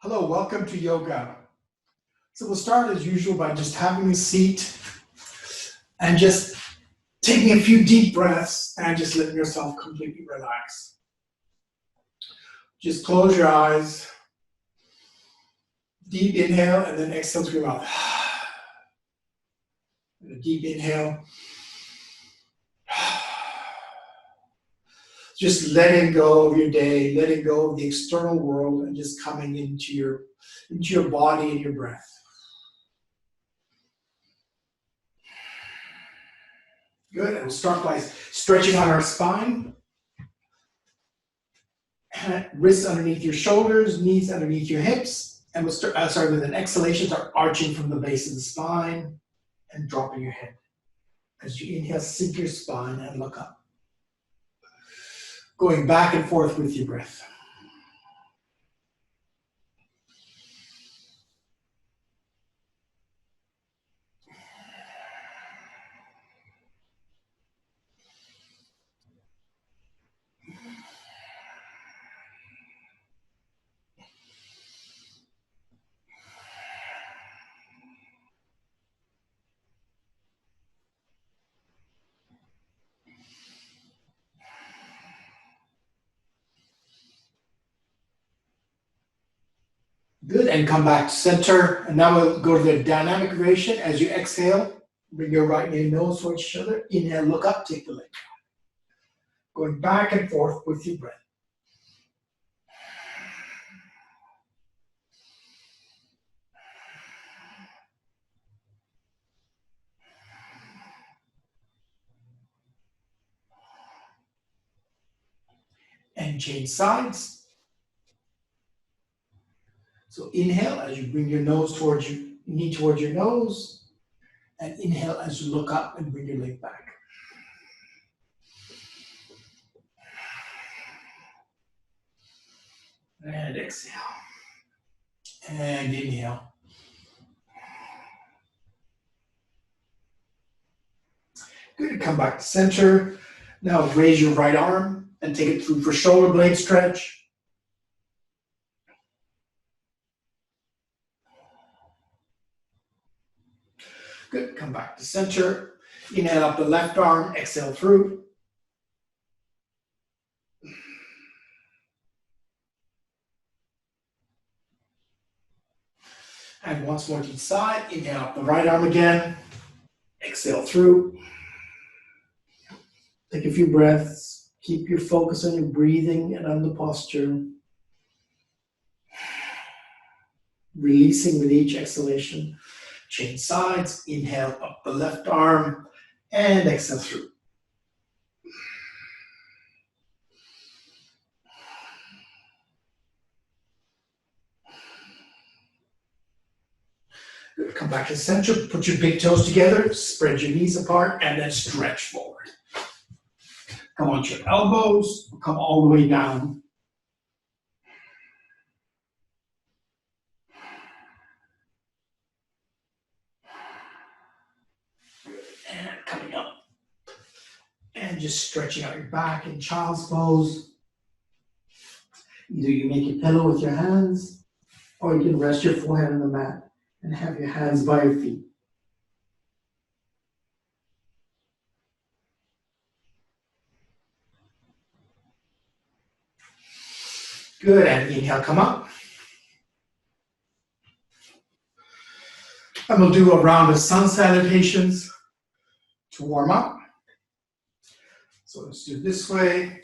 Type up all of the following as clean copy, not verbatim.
Hello, welcome to yoga. So we'll start as usual by just having a seat and just taking a few deep breaths and just letting yourself completely relax. Just close your eyes, deep inhale, and then exhale through your mouth. And a deep inhale. Just letting go of your day, letting go of the external world, and just coming into your body and your breath. Good, and we'll start by stretching out our spine. Wrists underneath your shoulders, knees underneath your hips. And we'll start with an exhalation, start arching from the base of the spine and dropping your head. As you inhale, sink your spine and look up. Going back and forth with your breath. Good, and come back to center. And now we'll go to the dynamic variation. As you exhale, bring your right knee and nose towards each other. Inhale, look up, take the leg. Going back and forth with your breath. And change sides. So inhale as you bring your nose towards your knee towards your nose, and inhale as you look up and bring your leg back. And exhale. And inhale. Good, come back to center. Now raise your right arm and take it through for shoulder blade stretch. Good, come back to center. Inhale up the left arm, exhale through. And once more to each side. Inhale up the right arm again. Exhale through. Take a few breaths. Keep your focus on your breathing and on the posture. Releasing with each exhalation. Change sides. Inhale up the left arm and exhale through. Good. Come back to center. Put your big toes together. Spread your knees apart and then stretch forward. Come onto your elbows. Come all the way down. And coming up. And just stretching out your back in child's pose. Either you make a pillow with your hands, or you can rest your forehead on the mat and have your hands by your feet. Good, and inhale, come up. And we'll do a round of sun salutations to warm up. So let's do it this way.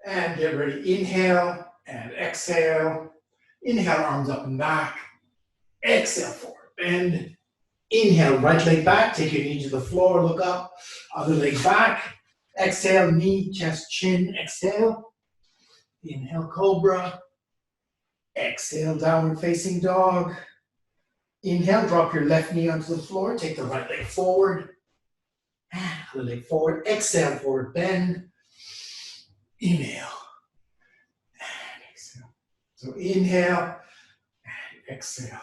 And get ready. Inhale and exhale. Inhale, arms up and back. Exhale, forward bend. Inhale, right leg back. Take your knee to the floor, look up. Other leg back. Exhale, knee, chest, chin. Exhale. Inhale, cobra. Exhale, downward facing dog. Inhale, drop your left knee onto the floor. Take the right leg forward. Other leg forward. Exhale, forward bend. Inhale. And exhale. So inhale and exhale.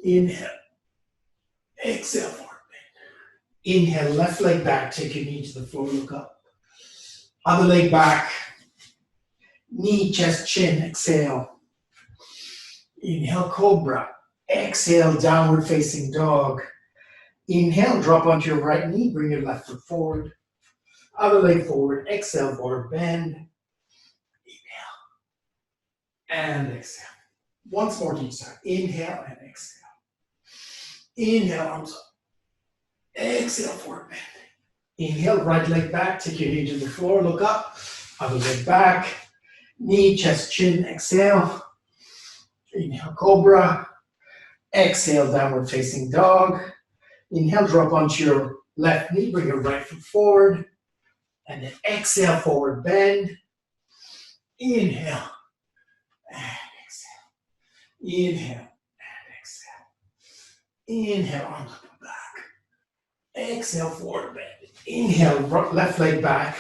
Inhale. Exhale, forward bend. Inhale, left leg back. Take your knee to the floor, look up. Other leg back. Knee, chest, chin. Exhale. Inhale, cobra. Exhale, downward facing dog. Inhale, drop onto your right knee, bring your left foot forward. Other leg forward, exhale, forward bend. Inhale, and exhale. Once more to each side. Inhale and exhale. Inhale, arms up. Exhale, forward bend. Inhale, right leg back, take your knee to the floor, look up. Other leg back. Knee, chest, chin, exhale. Inhale, cobra. Exhale, downward facing dog. Inhale, drop onto your left knee, bring your right foot forward. And then exhale, forward bend. Inhale and exhale. Inhale and exhale. Inhale, arms up and back. Exhale, forward bend. Inhale, left leg back.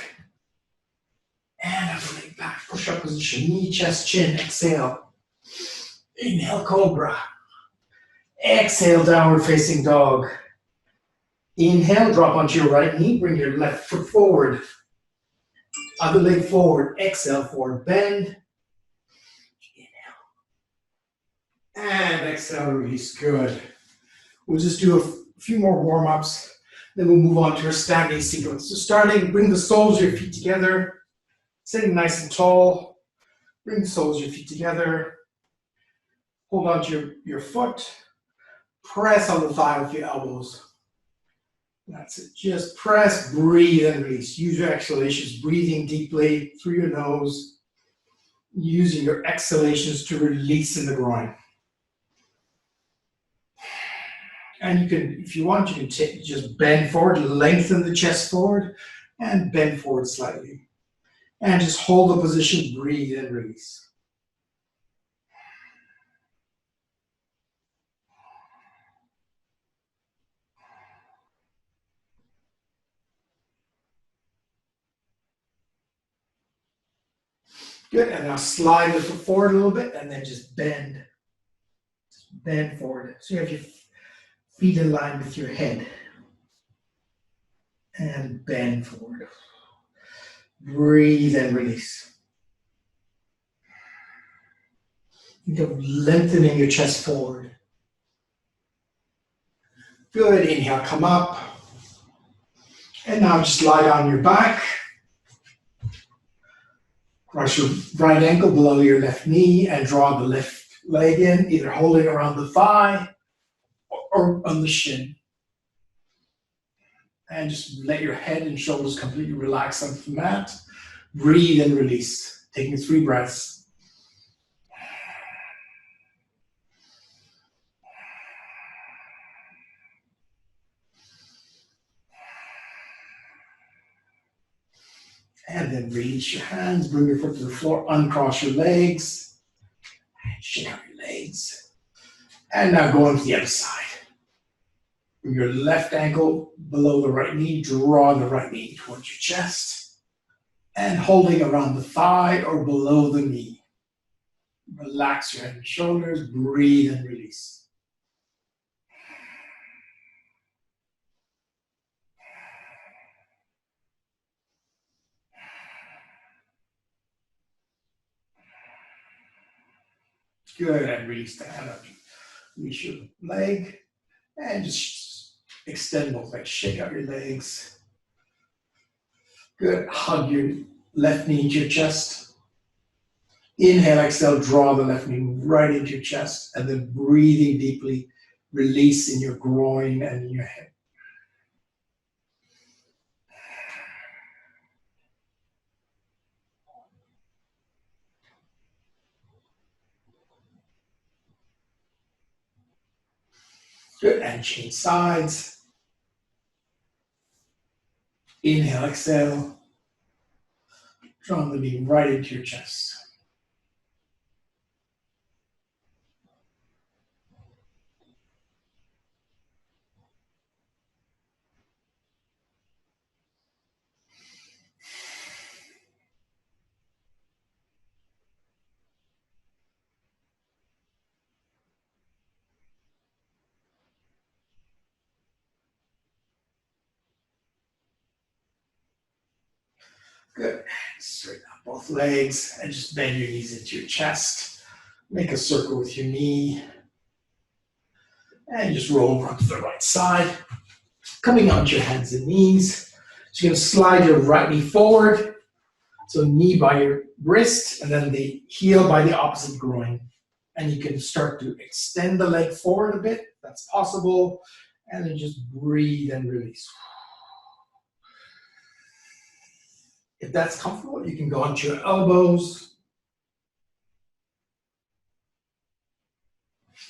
And other leg back. Push up position. Knee, chest, chin. Exhale. Inhale, cobra. Exhale, downward facing dog. Inhale, drop onto your right knee. Bring your left foot forward. Other leg forward. Exhale, forward bend. Inhale. And exhale, release. Good. We'll just do a few more warm-ups. Then we'll move on to our standing sequence. So starting, bring the soles of your feet together. Sitting nice and tall. Bring the soles of your feet together. Hold on to your foot. Press on the thigh with your elbows. That's it. Just press, breathe, and release. Use your exhalations, breathing deeply through your nose. Using your exhalations to release in the groin. And you can, if you want, you can just bend forward, lengthen the chest forward, and bend forward slightly. And just hold the position, breathe, and release. Good, and now slide the foot forward a little bit, and then just bend. Just bend forward. So you have your feet in line with your head. And bend forward. Breathe and release. Think of lengthening your chest forward. Good, inhale, come up. And now just lie down your back. Cross your right ankle below your left knee and draw the left leg in, either holding around the thigh or on the shin. And just let your head and shoulders completely relax onto the mat. Breathe and release, taking 3 breaths. And then release your hands, bring your foot to the floor, uncross your legs, and shake out your legs. And now go on to the other side. Bring your left ankle below the right knee, draw the right knee towards your chest, and holding around the thigh or below the knee. Relax your head and shoulders, breathe and release. Good, and release the hand up. Release your leg, and just extend both legs. Shake out your legs. Good, hug your left knee into your chest. Inhale, exhale, draw the left knee right into your chest, and then breathing deeply, release in your groin and in your head. Good, and change sides. Inhale, exhale. Draw the knee right into your chest. Good. Straighten out both legs and just bend your knees into your chest. Make a circle with your knee. And just roll over to the right side. Coming onto your hands and knees. So you're going to slide your right knee forward. So knee by your wrist, and then the heel by the opposite groin. And you can start to extend the leg forward a bit. That's possible. And then just breathe and release. If that's comfortable, you can go onto your elbows.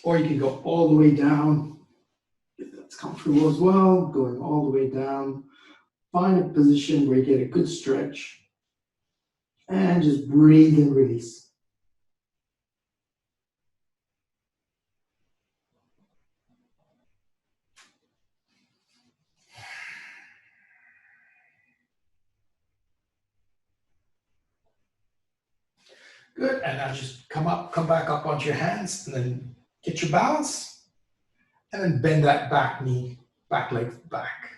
Or you can go all the way down. If that's comfortable as well, going all the way down. Find a position where you get a good stretch. And just breathe and release. Good, and now just come back up onto your hands, and then get your balance, and then bend that back knee, back leg back.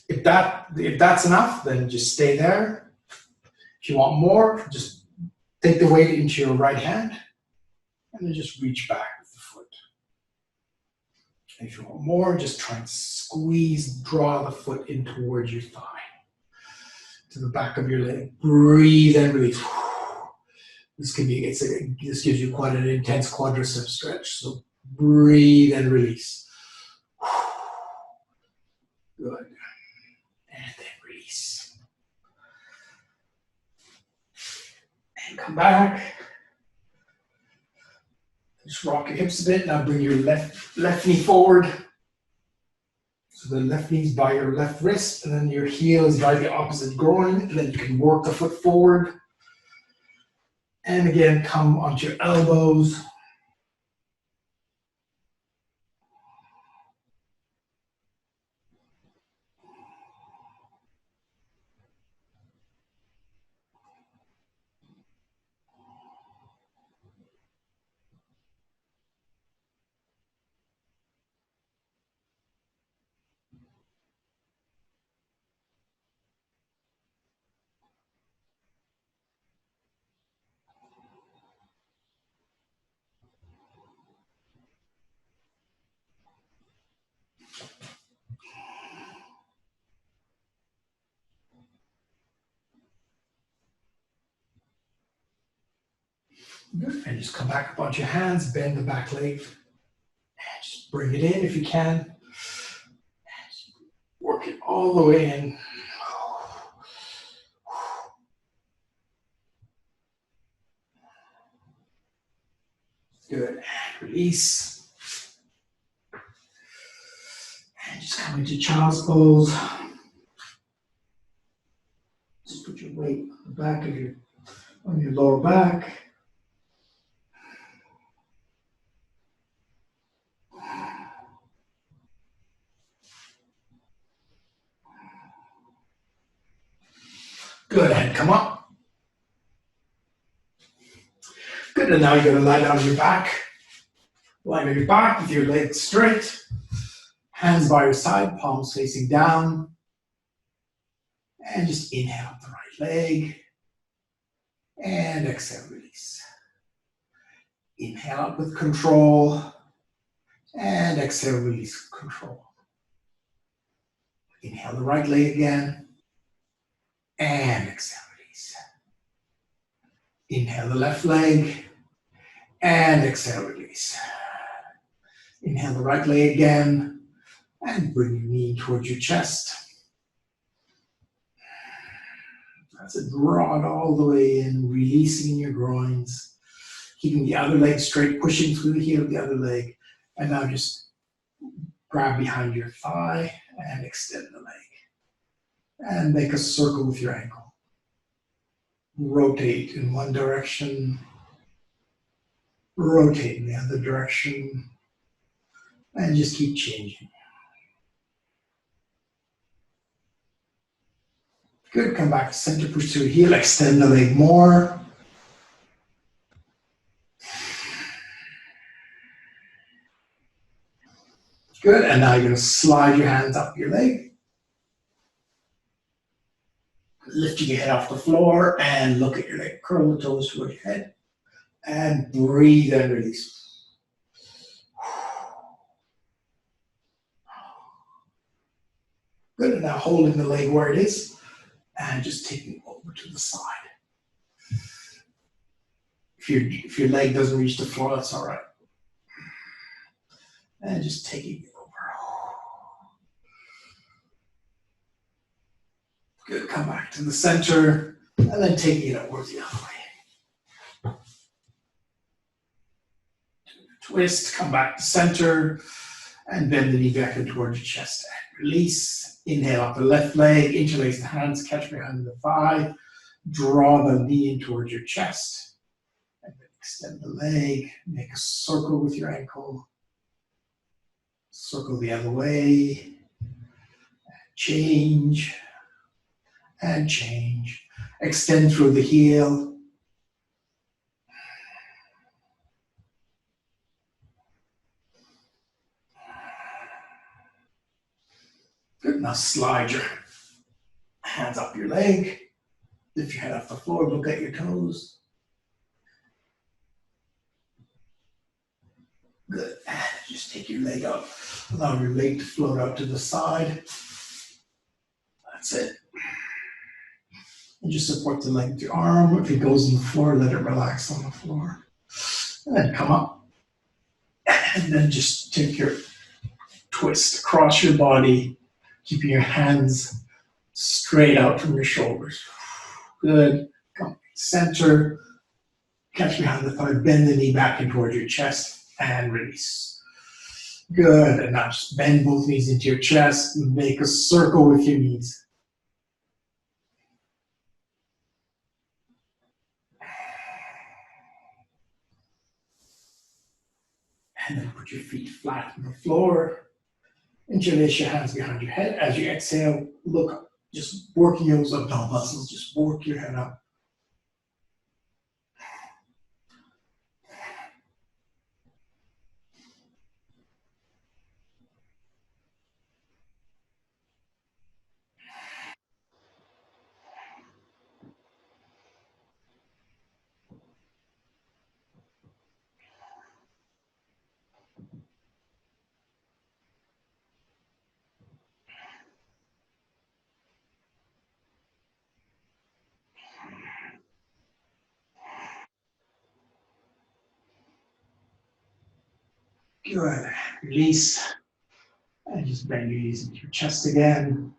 If that's enough, then just stay there. If you want more, just take the weight into your right hand and then just reach back with the foot. And if you want more, just try and squeeze, draw the foot in towards your thigh, to the back of your leg. Breathe and release. This gives you quite an intense quadricep stretch. So breathe and release. Good. And then release. And come back. Just rock your hips a bit. Now bring your left knee forward. So the left knee's by your left wrist, and then your heel is by the opposite groin, and then you can work the foot forward. And again, come onto your elbows. Good. And just come back up onto your hands, bend the back leg. And just bring it in if you can. Work it all the way in. Good. And release. And just come into child's pose. Just put your weight on the back of on your lower back. Good, and come up. Good, and now you're gonna lie down on your back. Lie on your back with your legs straight. Hands by your side, palms facing down. And just inhale up the right leg. And exhale, release. Inhale up with control. And exhale, release, control. Inhale the right leg again. And exhale, release. Inhale the left leg. And exhale, release. Inhale the right leg again. And bring your knee towards your chest. That's it. Draw it all the way in, releasing your groins. Keeping the other leg straight, pushing through the heel of the other leg. And now just grab behind your thigh and extend the leg. And make a circle with your ankle. Rotate in one direction. Rotate in the other direction. And just keep changing. Good, come back to center, push through the heel, extend the leg more. Good, and now you're going to slide your hands up your leg. Lifting your head off the floor and look at your leg. Curl the toes toward your head. And breathe and release. Good, and now holding the leg where it is and just taking it over to the side. If your leg doesn't reach the floor, that's all right. And just taking it over. Good, come back to the center and then taking it over the other way. Twist, come back to center and bend the knee back in towards your chest. And release, inhale up the left leg, interlace the hands, catch behind the thigh, draw the knee in towards your chest. And then extend the leg, make a circle with your ankle. Circle the other way, change, and change. Extend through the heel. Good, now slide your hands up your leg. Lift your head off the floor, look at your toes. Good, just take your leg up. Allow your leg to float out to the side. That's it. And just support the leg with your arm. If it goes on the floor, let it relax on the floor. And then come up. And then just take your twist across your body, keeping your hands straight out from your shoulders. Good. Come center. Catch behind the thigh, bend the knee back in towards your chest, and release. Good. And now just bend both knees into your chest and make a circle with your knees. And then put your feet flat on the floor. Interlace your hands behind your head. As you exhale, look up. Just working those abdominal muscles. Just work your head up. Good. Release. And just bend your knees into your chest again.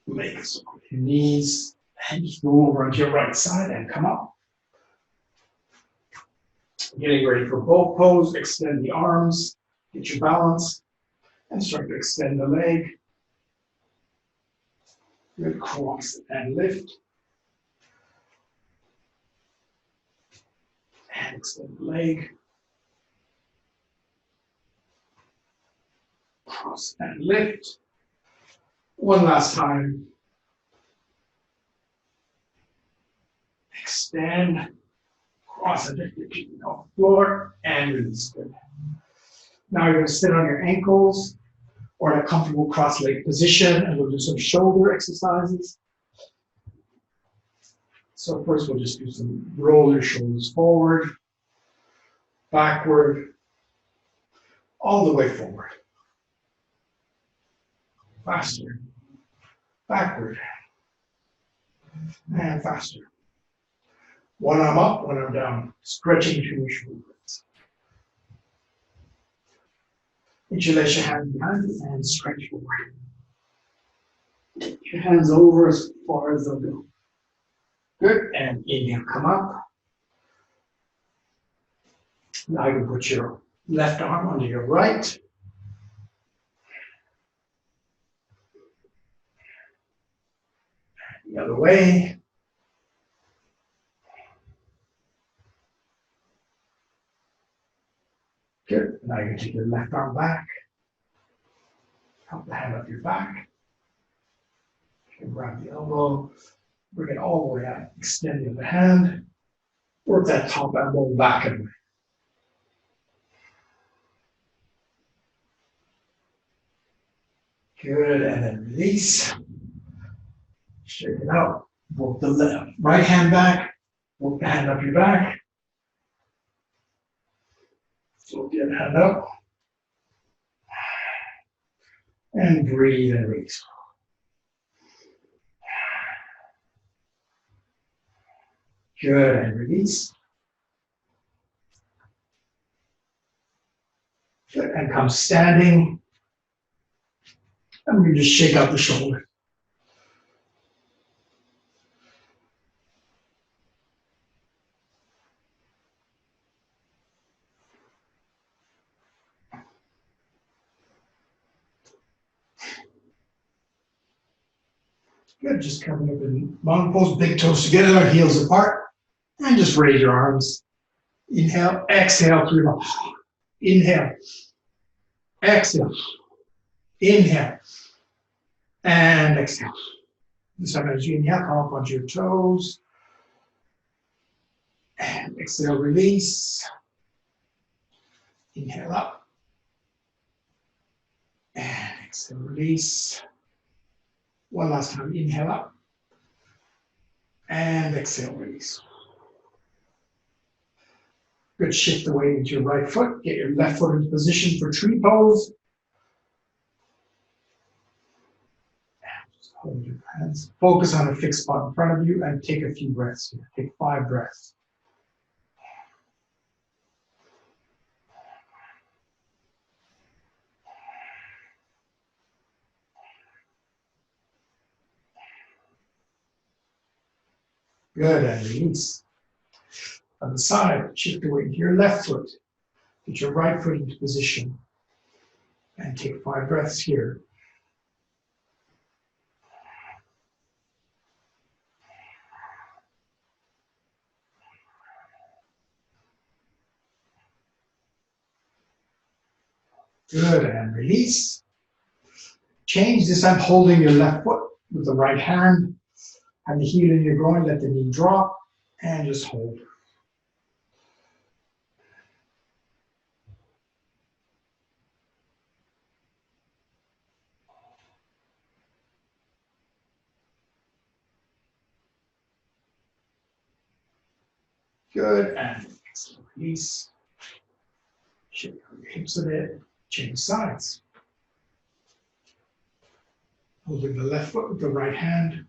Make a circle with your knees. And just go over onto your right side and come up. Getting ready for boat pose. Extend the arms. Get your balance. And start to extend the leg. Good. Cross and lift. And extend the leg. Cross and lift. One last time. Extend. Cross and lift your feet off the floor. And release. Good. Now you're going to sit on your ankles or in a comfortable cross-leg position, and we'll do some shoulder exercises. So first we'll just do some roll your shoulders forward, backward, all the way forward. Faster, backward, and faster. One arm up, one arm down, stretching between your shoulder blades. Interlace your hands behind you and stretch forward. Take your hands over as far as they'll go. Good, and inhale, come up. Now you can put your left arm under your right. The other way. Good, now you can take your left arm back. Help the hand up your back. You can grab the elbow, bring it all the way out, extend the other hand. Work that top elbow back and away. Good, and then release. Straighten out. Work the left, right hand back, Move the hand up your back. Float the other hand up. And breathe and release. Good, and release. Good, and come standing. And we just shake out the shoulder. Good, just coming up in mountain pose, big toes together, heels apart, and just raise your arms. Inhale, exhale through your mouth. Inhale, exhale, inhale, and exhale. This time as you inhale, come up onto your toes, and exhale, release. Inhale up, and exhale, release. One last time, inhale up, and exhale, release. Good, shift the weight into your right foot, get your left foot into position for tree pose. And just hold your hands, focus on a fixed spot in front of you, and take a few breaths here. Take 5 breaths. Good, and release. On the side, shift the weight into your left foot. Get your right foot into position. And take 5 breaths here. Good, and release. Change this time, holding your left foot with the right hand. Have the heel in your groin, let the knee drop, and just hold. Good, and release. Shake your hips a bit, change sides. Holding the left foot with the right hand,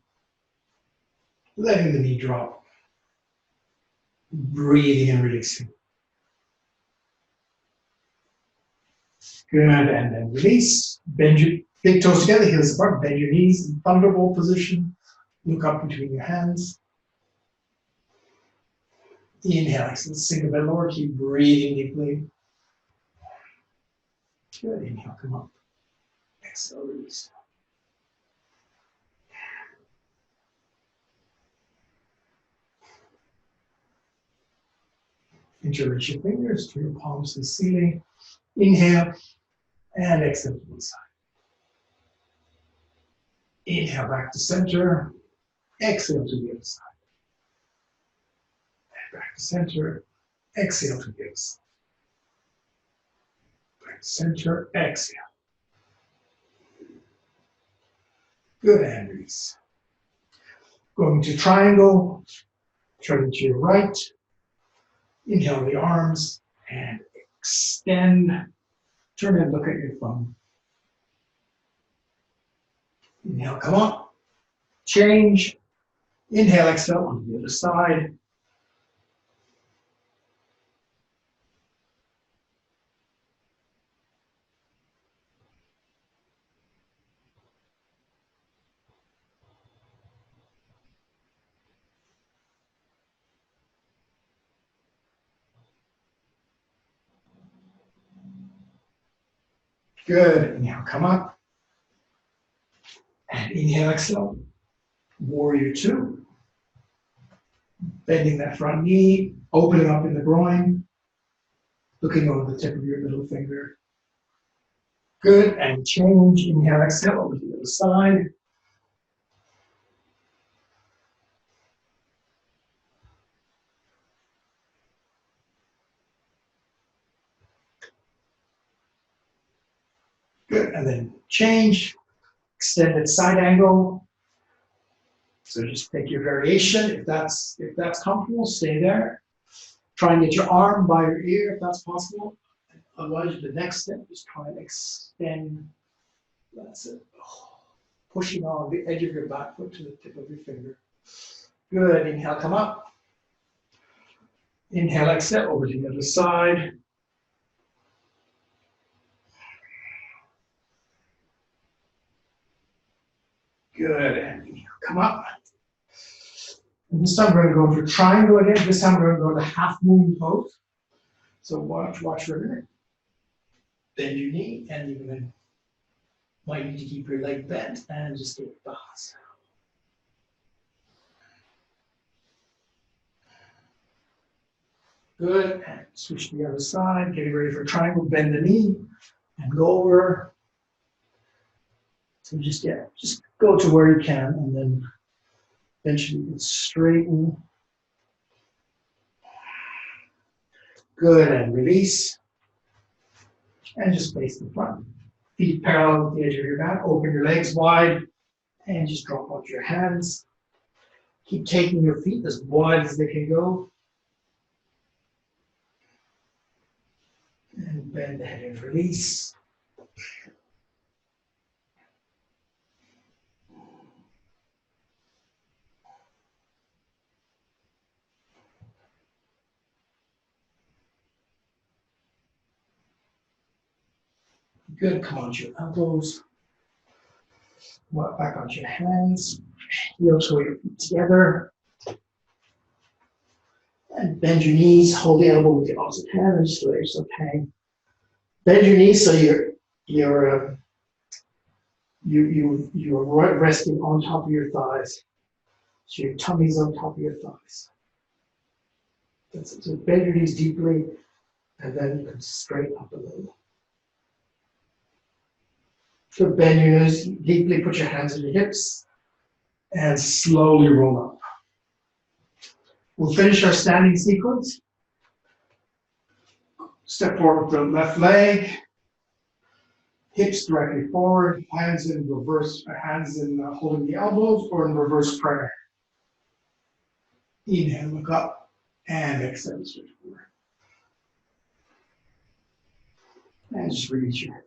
letting the knee drop. Breathing and releasing. Good, and then release. Bend your big toes together, heels apart, bend your knees in thunderbolt position. Look up between your hands. Inhale, exhale, sink a bit lower, keep breathing deeply. Good, inhale, come up. Exhale, release. Interlace your fingers to your palms to the ceiling. Inhale, and exhale to one side. Inhale back to center. Exhale to the other side. And back to center. Exhale to the other side. Back to center. Exhale. Good, and release. Going to triangle. Turn to your right. Inhale the arms and extend. Turn and look at your thumb. Inhale, come up. Change. Inhale, exhale on the other side. Good. Inhale, come up. And inhale, exhale. Warrior two. Bending that front knee, opening up in the groin, looking over the tip of your middle finger. Good, and change. Inhale, exhale over to the other side. Good, and then change. Extended side angle. So just take your variation. If that's comfortable, stay there. Try and get your arm by your ear if that's possible. Otherwise, the next step is try and extend. That's it. Pushing on the edge of your back foot to the tip of your finger. Good. Inhale, come up. Inhale, exhale over to the other side. Good. And inhale, come up. And this time we're going to go for triangle again. This time we're going to go to half moon pose. So watch for a minute. Bend your knee, and you're going to might need to keep your leg bent and just get Bahasa. Good. And switch to the other side. Getting ready for triangle. Bend the knee and go over. So just go to where you can, and then eventually straighten. Good, and release. And just face the front. Feet parallel with the edge of your mat. Open your legs wide and just drop out your hands. Keep taking your feet as wide as they can go. And bend the head and release. Good, come onto your elbows. Back onto your hands. Heel toe your feet together. And bend your knees, hold the elbow with the opposite hand and just let yourself hang. Bend your knees so you're resting on top of your thighs. So your tummy's on top of your thighs. That's it. So bend your knees deeply and then you can straighten up a little. So bend your knees deeply, put your hands on your hips, and slowly roll up. We'll finish our standing sequence. Step forward with the left leg, hips directly forward, hands in reverse, hands in holding the elbows or in reverse prayer. Inhale, look up, and exhale, switch forward. And just release your head.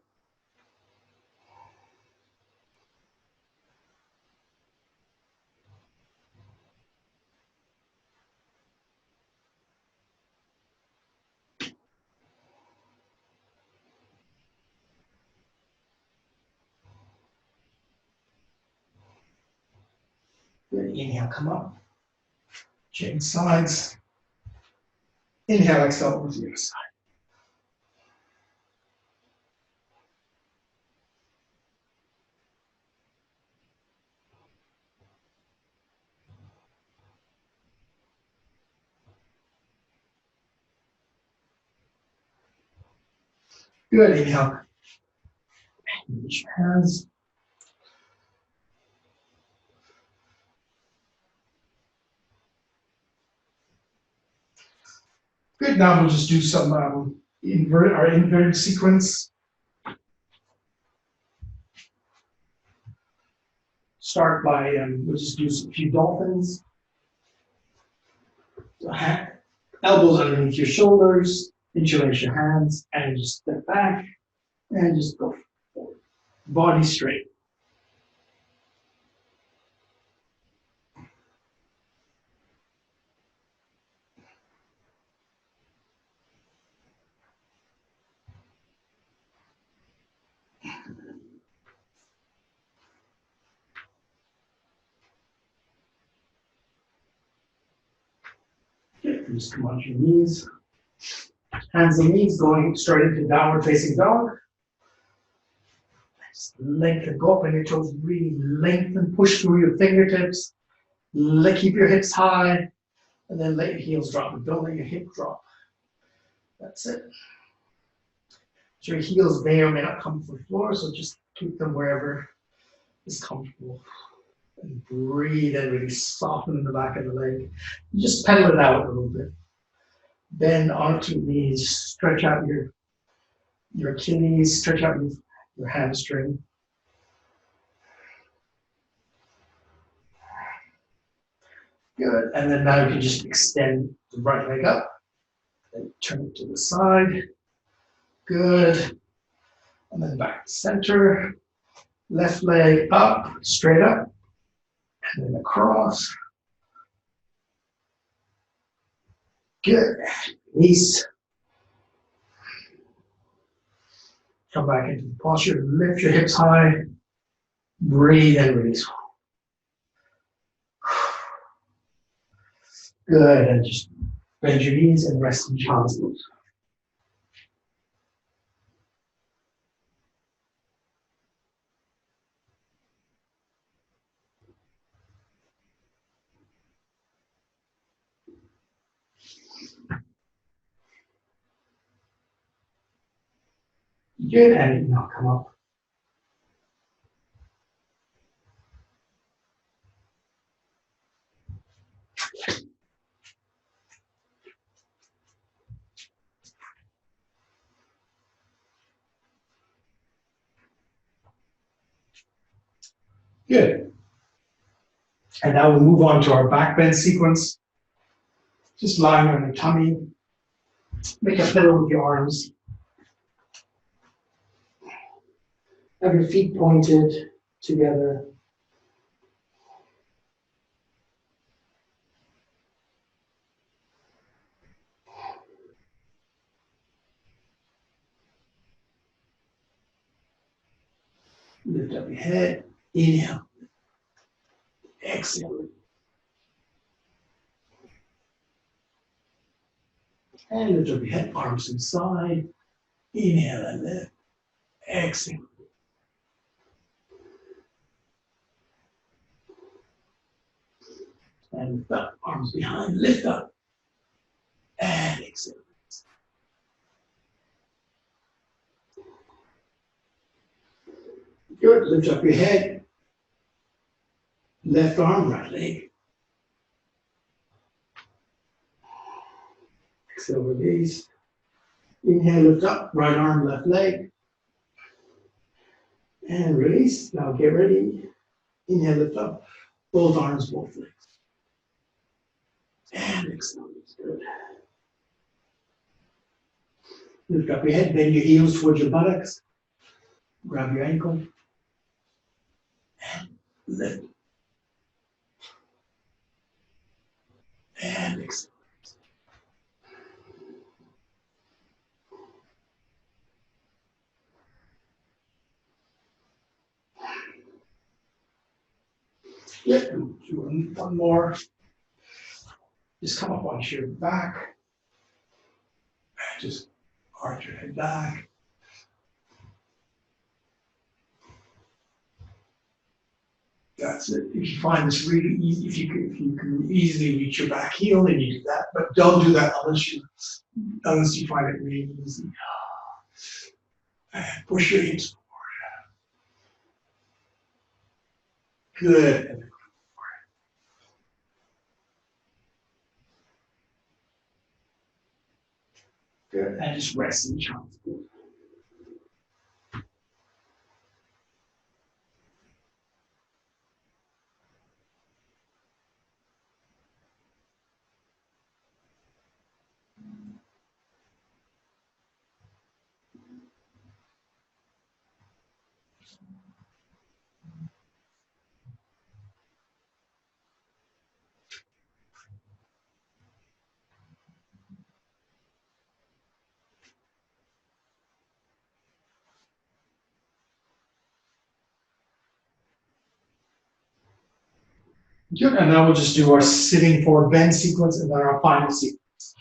Good. Inhale, come up. Change sides. Inhale, exhale over to the other side. Good. Inhale. Reach your hands. Good. Now we'll just do some inverted sequence. Start by, we'll just do a few dolphins. So elbows underneath your shoulders, interlace your hands, and just step back, and just go forward. Body straight. Just come onto your knees. Hands and knees going straight into downward facing dog. Just lengthen, go up on your toes, really lengthen, push through your fingertips. Keep your hips high, and then let your heels drop. And don't let your hip drop. That's it. So your heels may or may not come to the floor, so just keep them wherever is comfortable. And breathe and really soften the back of the leg. Just pedal it out a little bit. Then onto the knees, stretch out your Achilles, stretch out your hamstring. Good, and then now you can just extend the right leg up and turn it to the side. Good, and then back to center. Left leg up, straight up, and then across. Good, release. Come back into the posture, lift your hips high, breathe and release. Good, and just bend your knees and rest in child's pose. Good, and now come up. Good. And now we'll move on to our back bend sequence. Just lying on your tummy. Make a pillow with your arms. Have your feet pointed together. Lift up your head. Inhale. Exhale. And lift up your head, arms inside. Inhale and lift. Exhale. And lift up, arms behind, lift up. And exhale. Good, lift up your head. Left arm, right leg. Exhale, release. Inhale, lift up, right arm, left leg. And release. Now get ready. Inhale, lift up, both arms, both legs. And exhale, good. Lift up your head, bend your heels towards your buttocks. Grab your ankle. And lift. And exhale. Yep, do one more. Just come up onto your back. Just arch your head back. That's it. If you find this really easy, if you can easily reach your back heel, then you do that. But don't do that unless you find it really easy. And push your hips forward. Good. Good. And just rest in child's pose. Good, and now we'll just do our sitting forward bend sequence and then our final sequence.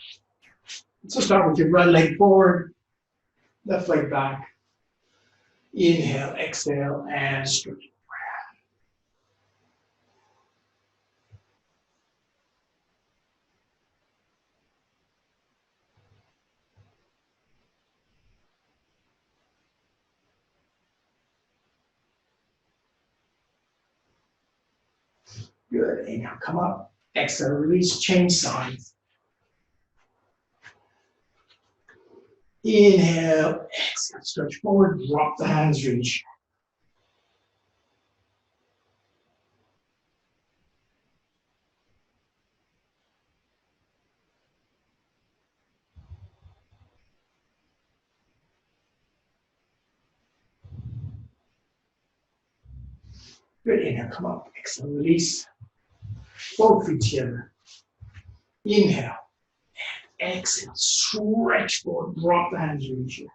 So start with your right leg forward, left leg back. Inhale, exhale, and stretch. Good, inhale, come up. Exhale, release, change sides. Inhale, exhale, stretch forward, drop the hands, reach. Good, inhale, come up, exhale, release. Both feet together. Inhale, exhale, stretch forward, drop the hands, reach you.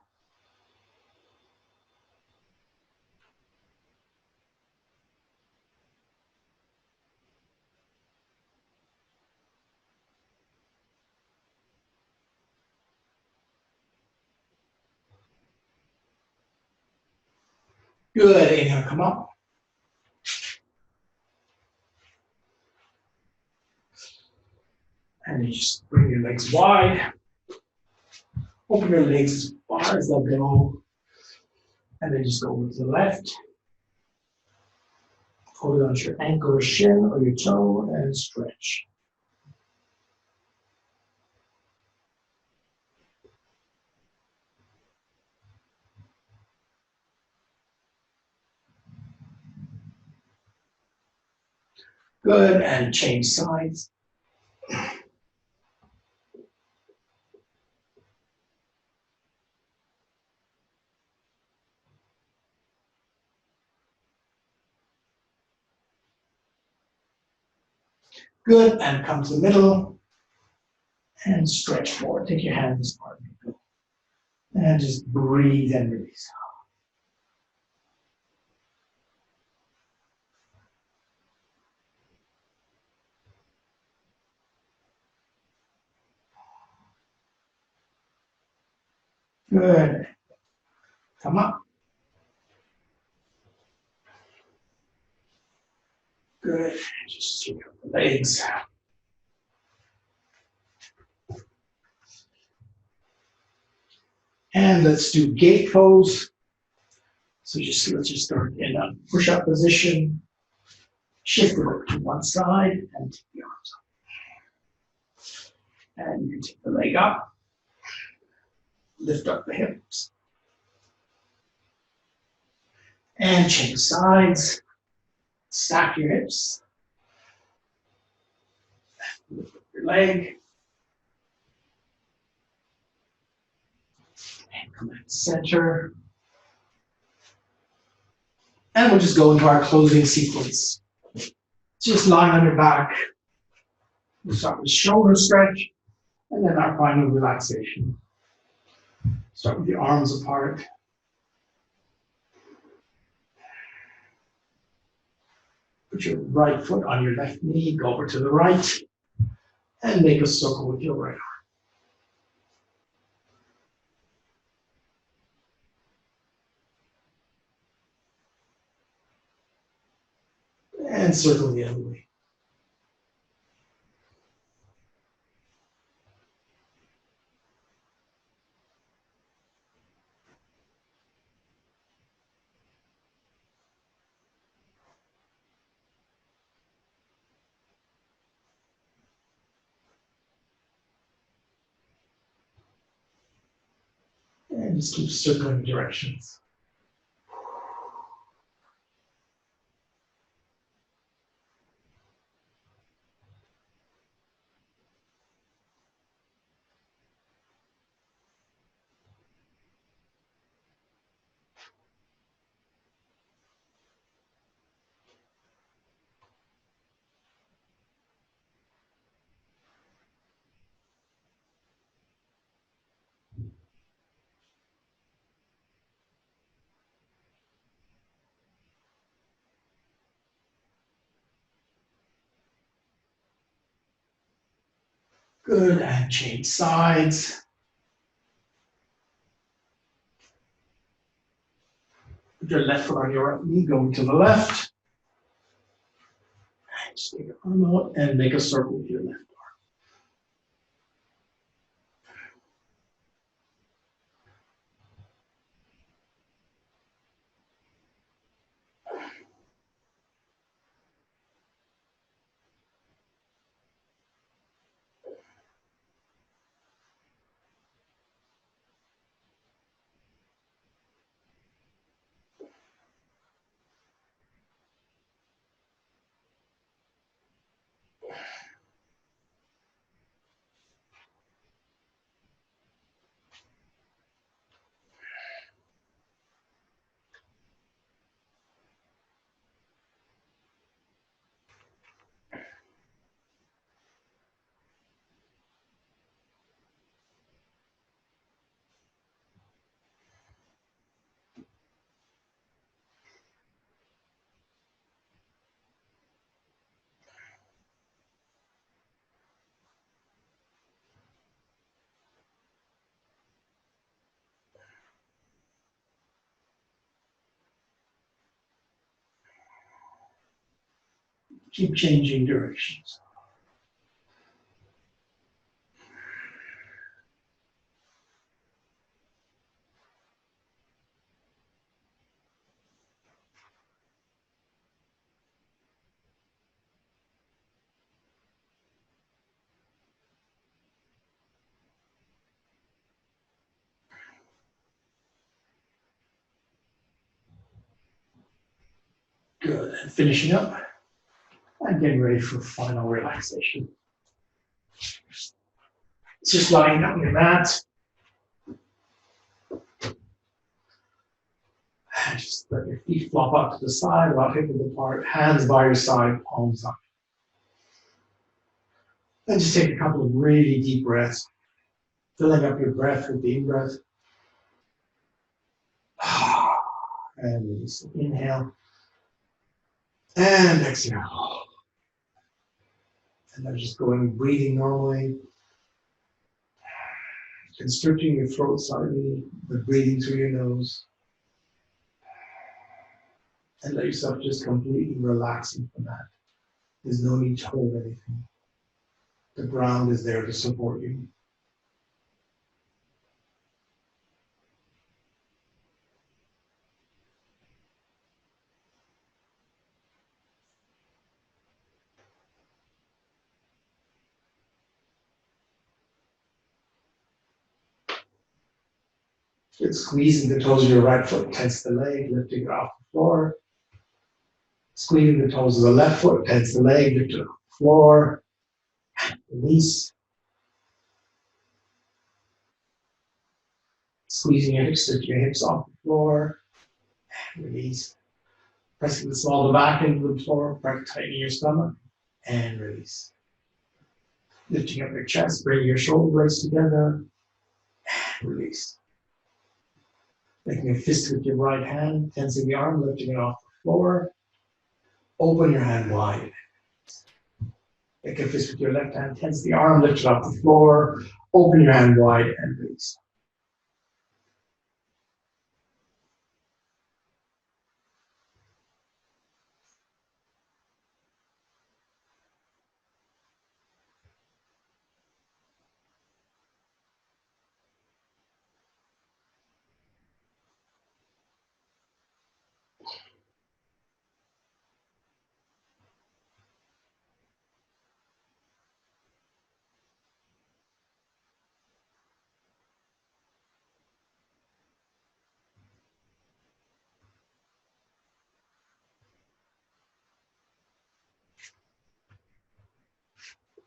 Good, inhale, come up. And you just bring your legs wide. Open your legs as far as they'll go. And then just go over to the left. Hold on to your ankle or shin or your toe and stretch. Good, and change sides. Good, and come to the middle and stretch forward. Take your hands as far as you go. And just breathe and release. Good. Come up. Good. Just take up the legs. And let's do gate pose. So let's just start in a push-up position. Shift it over to one side and take the arms up. And you can take the leg up. Lift up the hips. And change sides. Stack your hips. Lift up your leg. And come back to center. And we'll just go into our closing sequence. Just lying on your back. We'll start with shoulder stretch, and then our final relaxation. Start with the arms apart. Put your right foot on your left knee, go over to the right, and make a circle with your right arm. And circle the other way. And just keep circling directions. Good, and change sides. Put your left foot on your right knee, going to the left. And just take your arm out and make a circle with your left. keep changing directions. Good, and finishing up and getting ready for final relaxation. It's just lying down on your mat. And just let your feet flop out to the side without hitting them apart, hands by your side, palms up. And just take a couple of really deep breaths, filling up your breath with the in-breath. And release. Inhale. And exhale. And then just going, breathing normally. Constricting your throat slightly, but breathing through your nose. And let yourself just completely relaxing from that. There's no need to hold anything. The ground is there to support you. Just squeezing the toes of your right foot, tense the leg, lifting it off the floor. Squeezing the toes of the left foot, tense the leg, lift it off the floor. Release. Squeezing your hips, lift your hips off the floor. And release. Pressing the small of the back into the floor, tightening your stomach. And release. Lifting up your chest, bringing your shoulder blades together. And release. Making a fist with your right hand, tensing the arm, lifting it off the floor. Open your hand wide. Make a fist with your left hand, tense the arm, lift it off the floor. Open your hand wide and release.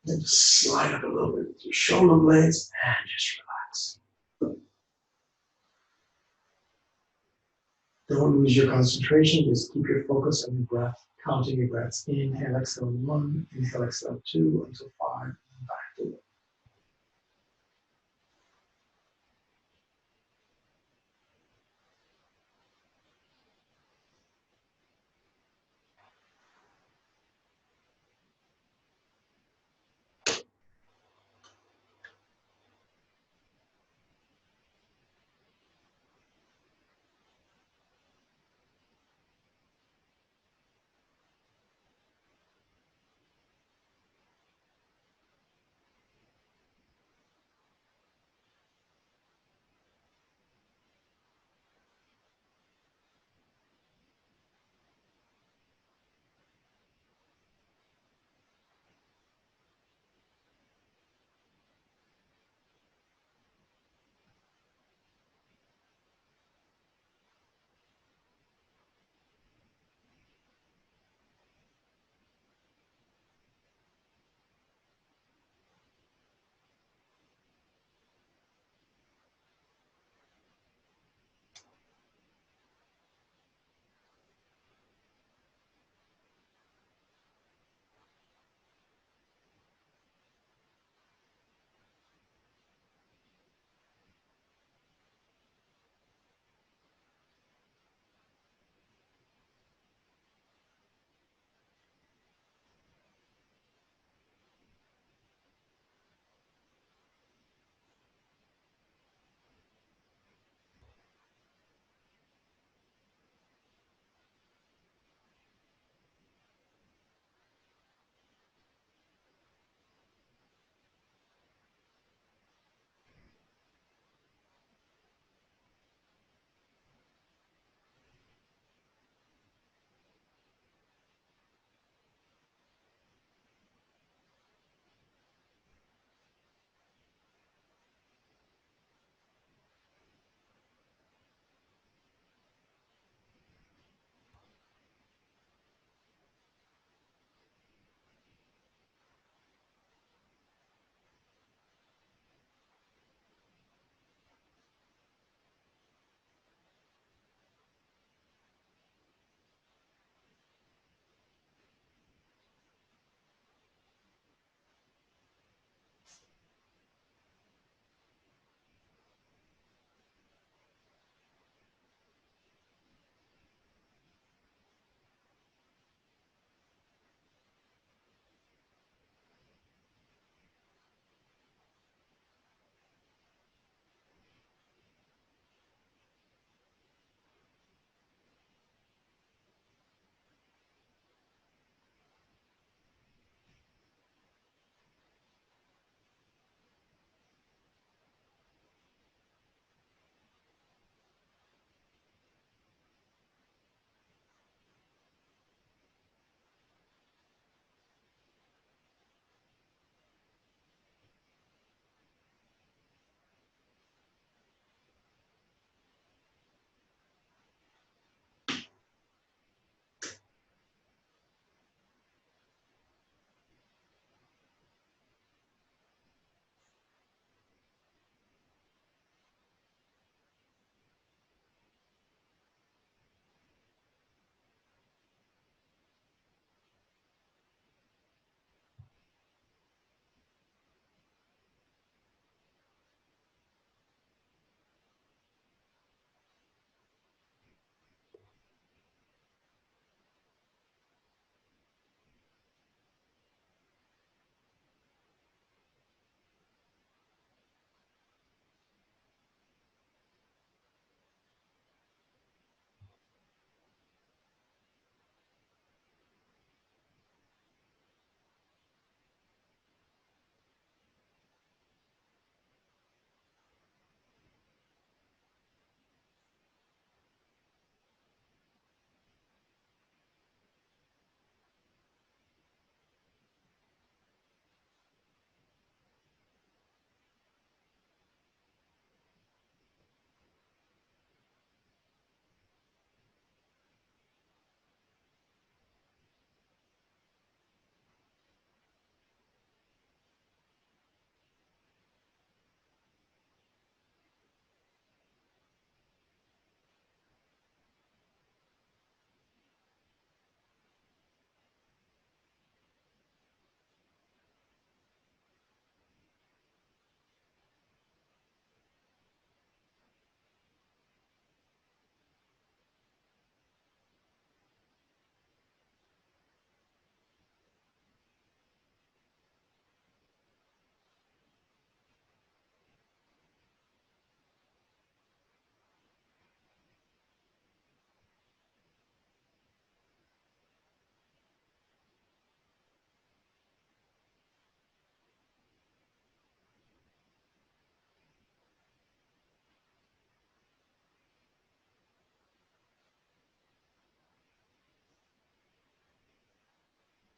Then just slide up a little bit with your shoulder blades and just relax. Don't lose your concentration, just keep your focus on your breath, counting your breaths. Inhale, exhale 1, inhale, exhale 2, until 5, and back to it.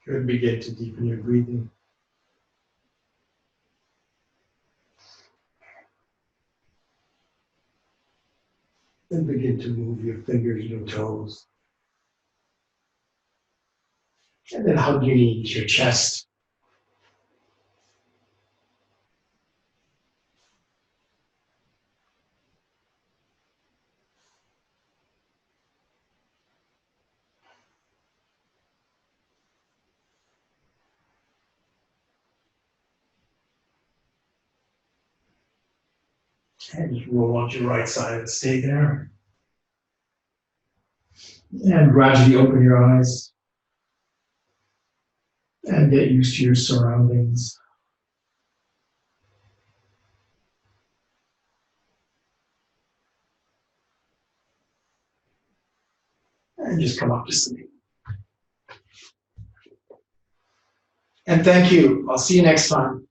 Good. Begin to deepen your breathing. Then begin to move your fingers and your toes. And then hug your knees, your chest. And just roll out your right side and stay there. And gradually open your eyes. And get used to your surroundings. And just come up to sleep. And thank you. I'll see you next time.